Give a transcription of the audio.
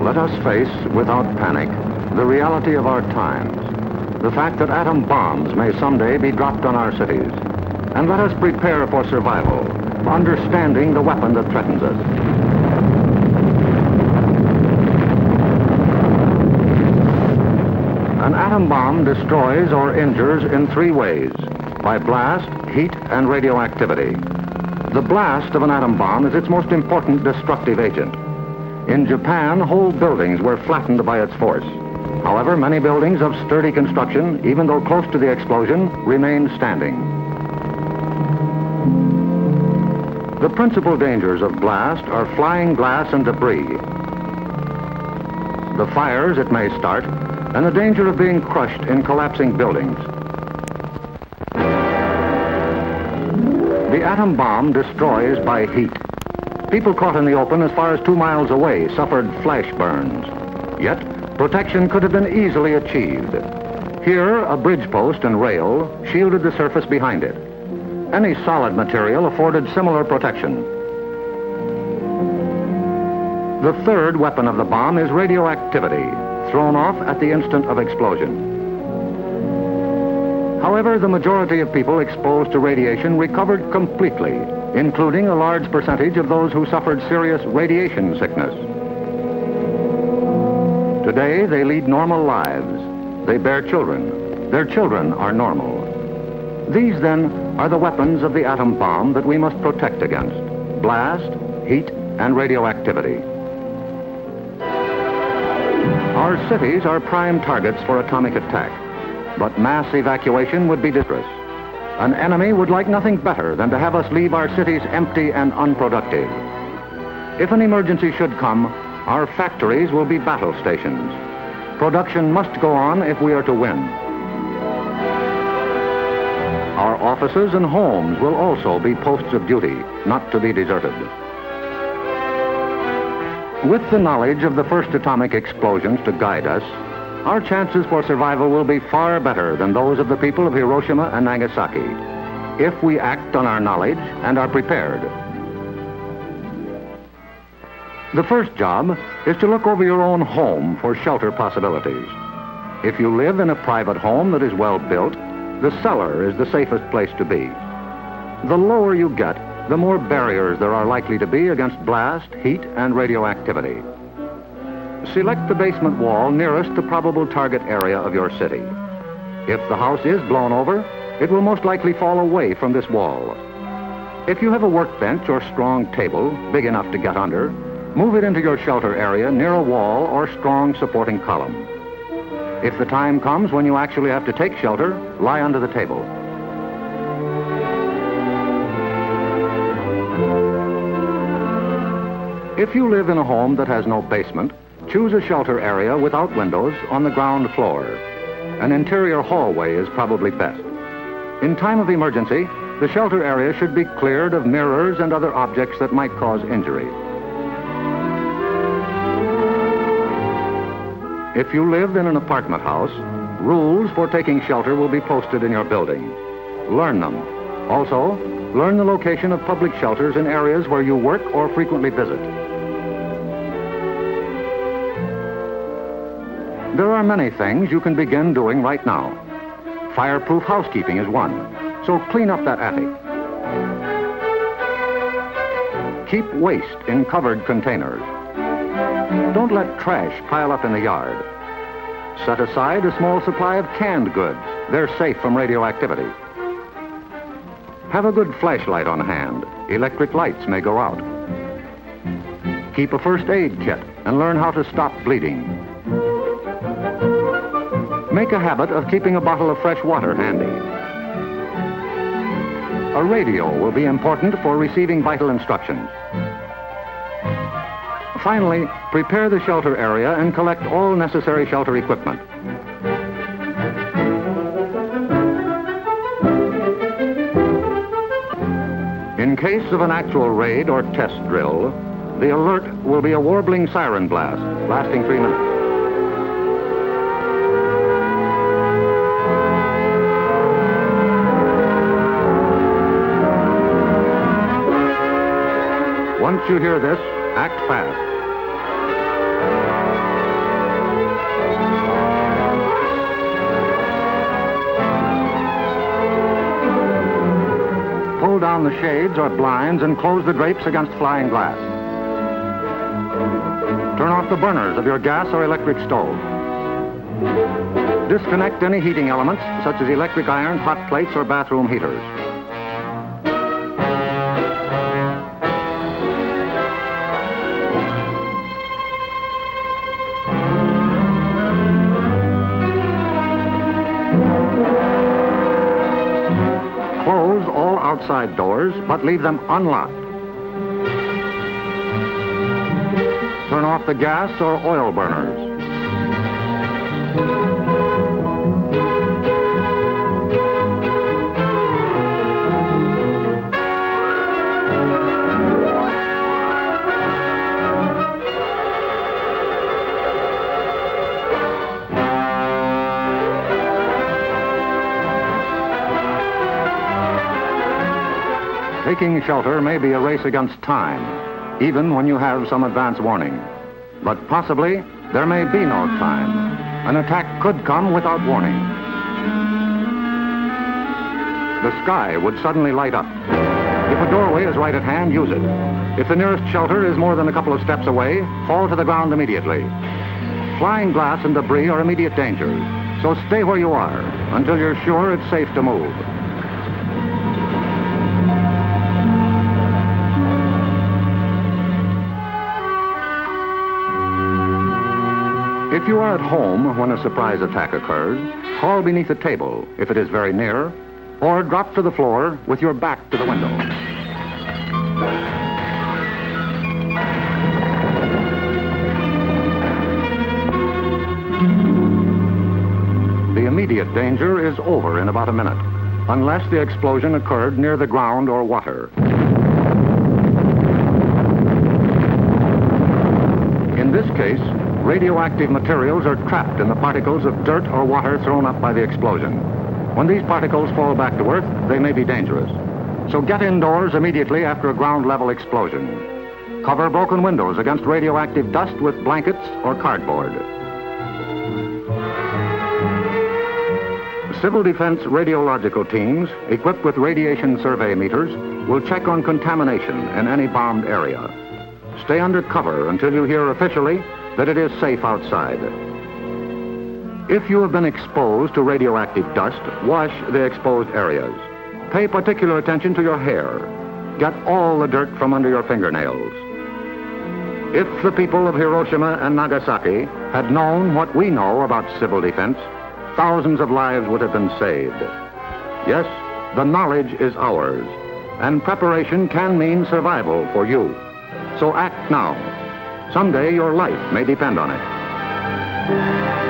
Let us face, without panic, the reality of our times. The fact that atom bombs may someday be dropped on our cities. And let us prepare for survival, understanding the weapon that threatens us. An atom bomb destroys or injures in 3 ways: by blast, heat, and radioactivity. The blast of an atom bomb is its most important destructive agent. In Japan, whole buildings were flattened by its force. However, many buildings of sturdy construction, even though close to the explosion, remained standing. The principal dangers of blast are flying glass and debris, the fires it may start, and the danger of being crushed in collapsing buildings. The atom bomb destroys by heat. People caught in the open as far as 2 miles away suffered flash burns. Yet, protection could have been easily achieved. Here, a bridge post and rail shielded the surface behind it. Any solid material afforded similar protection. The third weapon of the bomb is radioactivity, thrown off at the instant of explosion. However, the majority of people exposed to radiation recovered completely, including a large percentage of those who suffered serious radiation sickness. Today, they lead normal lives. They bear children. Their children are normal. These, then, are the weapons of the atom bomb that we must protect against: blast, heat, and radioactivity. Our cities are prime targets for atomic attack, but mass evacuation would be disastrous. An enemy would like nothing better than to have us leave our cities empty and unproductive. If an emergency should come, our factories will be battle stations. Production must go on if we are to win. Our offices and homes will also be posts of duty, not to be deserted. With the knowledge of the first atomic explosions to guide us, our chances for survival will be far better than those of the people of Hiroshima and Nagasaki, if we act on our knowledge and are prepared. The first job is to look over your own home for shelter possibilities. If you live in a private home that is well built, the cellar is the safest place to be. The lower you get, the more barriers there are likely to be against blast, heat, and radioactivity. Select the basement wall nearest the probable target area of your city. If the house is blown over, it will most likely fall away from this wall. If you have a workbench or strong table big enough to get under, move it into your shelter area near a wall or strong supporting column. If the time comes when you actually have to take shelter, lie under the table. If you live in a home that has no basement, choose a shelter area without windows on the ground floor. An interior hallway is probably best. In time of emergency, the shelter area should be cleared of mirrors and other objects that might cause injury. If you live in an apartment house, rules for taking shelter will be posted in your building. Learn them. Also, learn the location of public shelters in areas where you work or frequently visit. There are many things you can begin doing right now. Fireproof housekeeping is one, so clean up that attic. Keep waste in covered containers. Don't let trash pile up in the yard. Set aside a small supply of canned goods. They're safe from radioactivity. Have a good flashlight on hand. Electric lights may go out. Keep a first aid kit and learn how to stop bleeding. Make a habit of keeping a bottle of fresh water handy. A radio will be important for receiving vital instructions. Finally, prepare the shelter area and collect all necessary shelter equipment. In case of an actual raid or test drill, the alert will be a warbling siren blast lasting 3 minutes. Once you hear this, act fast. pull down the shades or blinds and close the drapes against flying glass. Turn off the burners of your gas or electric stove. Disconnect any heating elements, such as electric iron, hot plates, or bathroom heaters. Close all outside doors, but leave them unlocked. Turn off the gas or oil burners. Taking shelter may be a race against time, even when you have some advance warning. But possibly, there may be no time. An attack could come without warning. The sky would suddenly light up. If a doorway is right at hand, use it. If the nearest shelter is more than a couple of steps away, fall to the ground immediately. Flying glass and debris are immediate dangers, so stay where you are until you're sure it's safe to move. If you are at home when a surprise attack occurs, crawl beneath a table if it is very near, or drop to the floor with your back to the window. The immediate danger is over in about a minute, unless the explosion occurred near the ground or water. In this case, radioactive materials are trapped in the particles of dirt or water thrown up by the explosion. When these particles fall back to Earth, they may be dangerous. So get indoors immediately after a ground-level explosion. Cover broken windows against radioactive dust with blankets or cardboard. Civil defense radiological teams, equipped with radiation survey meters, will check on contamination in any bombed area. Stay under cover until you hear officially that it is safe outside. If you have been exposed to radioactive dust, wash the exposed areas. Pay particular attention to your hair. Get all the dirt from under your fingernails. If the people of Hiroshima and Nagasaki had known what we know about civil defense, thousands of lives would have been saved. Yes, the knowledge is ours, and preparation can mean survival for you. So act now. Someday your life may depend on it.